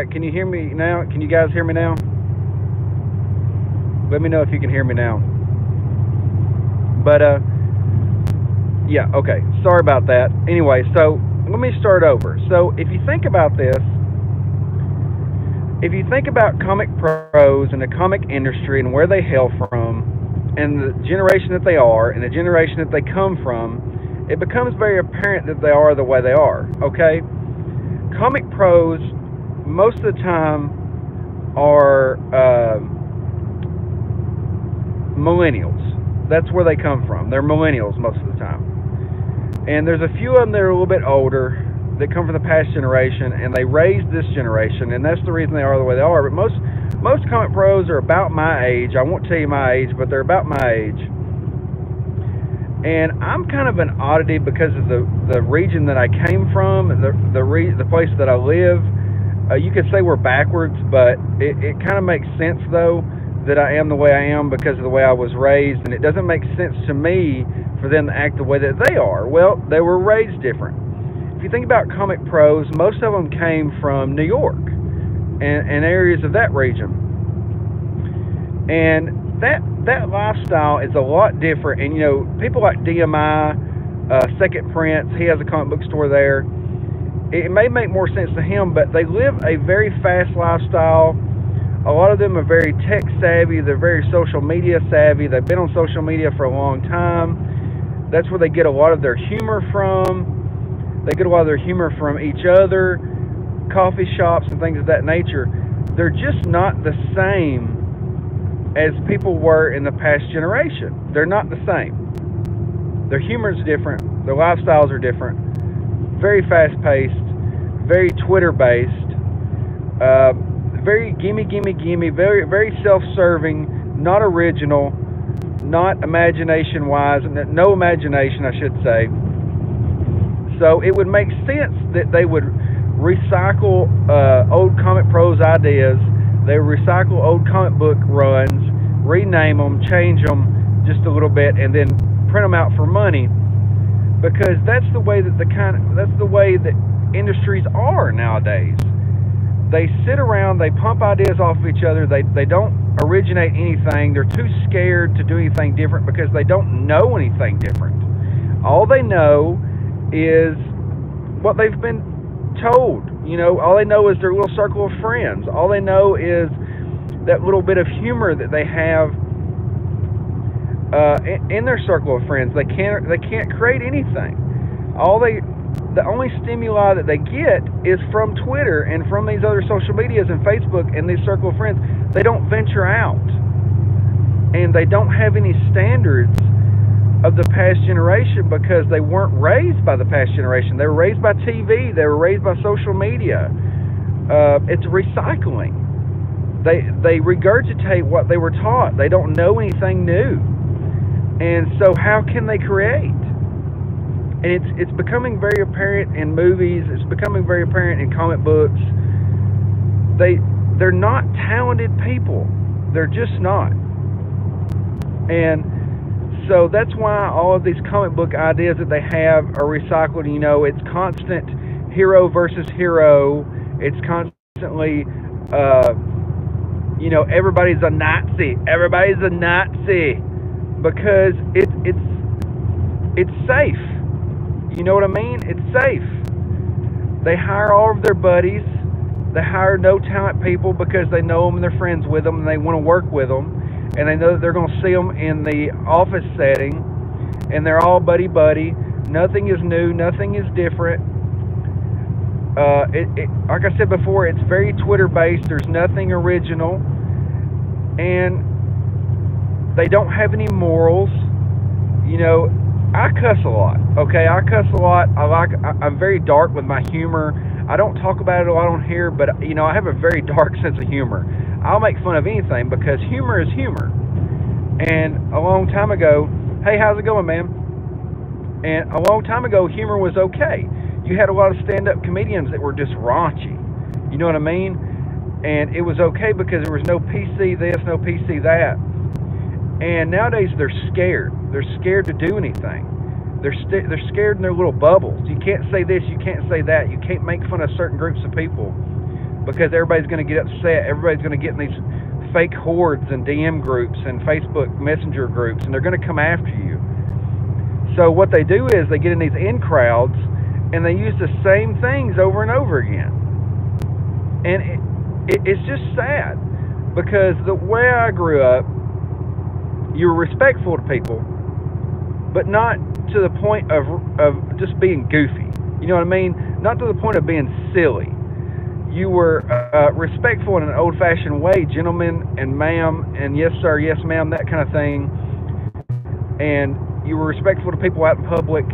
right, can you hear me now? Can you guys hear me now? Let me know if you can hear me now. But yeah, okay. Sorry about that. Anyway, so let me start over. So if you think about this, if you think about comic pros and the comic industry and where they hail from, and the generation that they are, and the generation that they come from, it becomes very apparent that they are the way they are. Okay, comic pros most of the time are millennials. That's where they come from. They're millennials most of the time. And there's a few of them that are a little bit older that come from the past generation, and they raised this generation, and that's the reason they are the way they are. But most comic pros are about my age. I won't tell you my age, but they're about my age. And I'm kind of an oddity because of the region that I came from, the place that I live. You could say we're backwards, but it kind of makes sense though that I am the way I am because of the way I was raised, and it doesn't make sense to me for them to act the way that they are. Well, they were raised different. If you think about comic pros, most of them came from New York and areas of that region, and that lifestyle is a lot different. And people like DMI, Second Prince, he has a comic book store there. It may make more sense to him, but they live a very fast lifestyle. A lot of them are very tech savvy. They're very social media savvy. They've been on social media for a long time. That's where they get a lot of their humor from. They get a lot of their humor from each other, coffee shops, and things of that nature. They're just not the same as people were in the past generation. They're not the same. Their humor is different. Their lifestyles are different. Very fast-paced, very Twitter-based, very gimme, gimme, gimme, very, very self-serving, not original, not imagination-wise, no imagination, I should say. So it would make sense that they would recycle old comic pros ideas. They would recycle old comic book runs, rename them, change them just a little bit, and then print them out for money. Because that's the way that industries are nowadays. They sit around, they pump ideas off of each other. They don't originate anything. They're too scared to do anything different because they don't know anything different. All they know is what they've been told. All they know is their little circle of friends. All they know is that little bit of humor that they have in their circle of friends. They can't create anything. The only stimuli that they get is from Twitter and from these other social medias and Facebook and these circle of friends. They don't venture out, and they don't have any standards of the past generation because they weren't raised by the past generation. They were raised by TV. They were raised by social media. It's recycling. They regurgitate what they were taught. They don't know anything new. And so how can they create? And it's becoming very apparent in movies. It's becoming very apparent in comic books. They're not talented people. They're just not. And so that's why all of these comic book ideas that they have are recycled. It's constant hero versus hero. It's constantly, everybody's a Nazi. Everybody's a Nazi because it's safe. You know what I mean? It's safe. They hire all of their buddies. They hire no talent people because they know them and they're friends with them and they want to work with them. And they know that they're going to see them in the office setting, and they're all buddy-buddy. Nothing is new. Nothing is different. Like I said before, it's very Twitter-based. There's nothing original. And they don't have any morals. I cuss a lot, okay? I cuss a lot. I'm very dark with my humor. I don't talk about it a lot on here, but, I have a very dark sense of humor. I'll make fun of anything because humor is humor. And a long time ago, hey, how's it going, man? And a long time ago, humor was okay. You had a lot of stand-up comedians that were just raunchy. You know what I mean? And it was okay because there was no PC this, no PC that. And nowadays, they're scared. They're scared to do anything. They're scared in their little bubbles. You can't say this, you can't say that. You can't make fun of certain groups of people. because everybody's going to get upset. Everybody's going to get in these fake hordes and DM groups and Facebook Messenger groups, and they're going to come after you. So what they do is they get in these in crowds and they use the same things over and over again. And it's just sad, because the way I grew up, you were respectful to people, but not to the point of just being goofy. You know what I mean? Not to the point of being silly. You were respectful in an old-fashioned way, gentlemen and ma'am, and yes sir, yes ma'am, that kind of thing. And you were respectful to people out in public.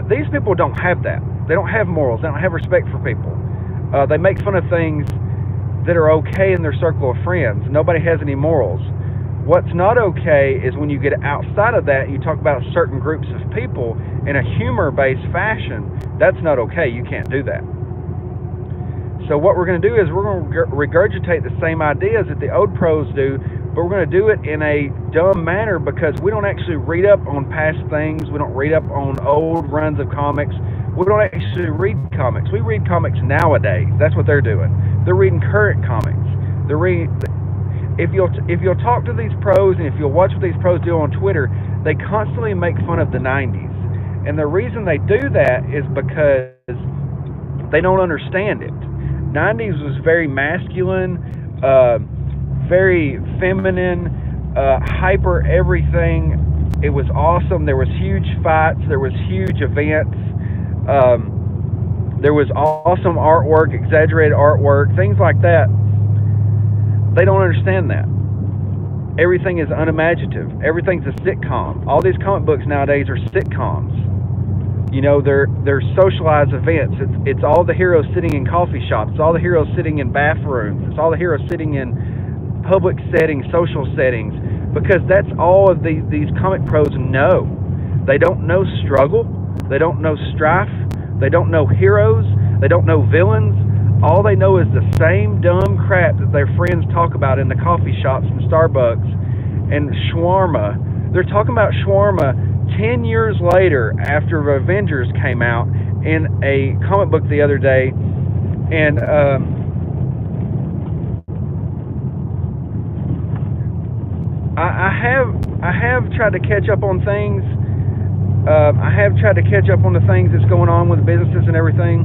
These people don't have that. They don't have morals. They don't have respect for people. They make fun of things that are okay in their circle of friends. Nobody has any morals. What's not okay is when you get outside of that and you talk about certain groups of people in a humor-based fashion. That's not okay. You can't do that. So what we're going to do is we're going to regurgitate the same ideas that the old pros do, but we're going to do it in a dumb manner, because we don't actually read up on past things. We don't read up on old runs of comics. We don't actually read comics. We read comics nowadays. That's what they're doing. They're reading current comics. They're reading. If you'll talk to these pros, and if you'll watch what these pros do on Twitter, they constantly make fun of the 90s. And the reason they do that is because they don't understand it. 90s was very masculine, very feminine, hyper everything. It was awesome. There was huge fights. There was huge events. There was awesome artwork, exaggerated artwork, things like that. They don't understand that. Everything is unimaginative. Everything's a sitcom. All these comic books nowadays are sitcoms. You know, they're socialized events. It's all the heroes sitting in coffee shops. It's all the heroes sitting in bathrooms. It's all the heroes sitting in public settings, social settings, because that's all of these comic pros know. They don't know struggle. They don't know strife. They don't know heroes. They don't know villains. All they know is the same dumb crap that their friends talk about in the coffee shops and Starbucks and shawarma. They're talking about shawarma 10 years later after Avengers came out in a comic book the other day. And I have tried to catch up on things. I have tried to catch up on the things that's going on with businesses and everything.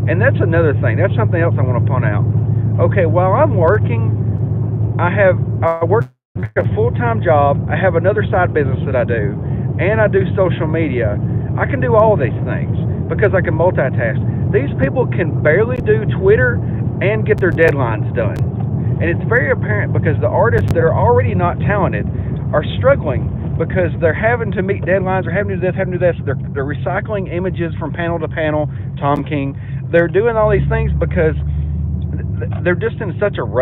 And that's another thing. That's something else I want to point out. Okay, while I'm working, I work a full-time job. I have another side business that I do, and I do social media. I can do all of these things because I can multitask. These people can barely do Twitter and get their deadlines done. And it's very apparent because the artists that are already not talented are struggling because they're having to meet deadlines, they're having to do this, having to do this. They're recycling images from panel to panel, Tom King. They're doing all these things because they're just in such a rush.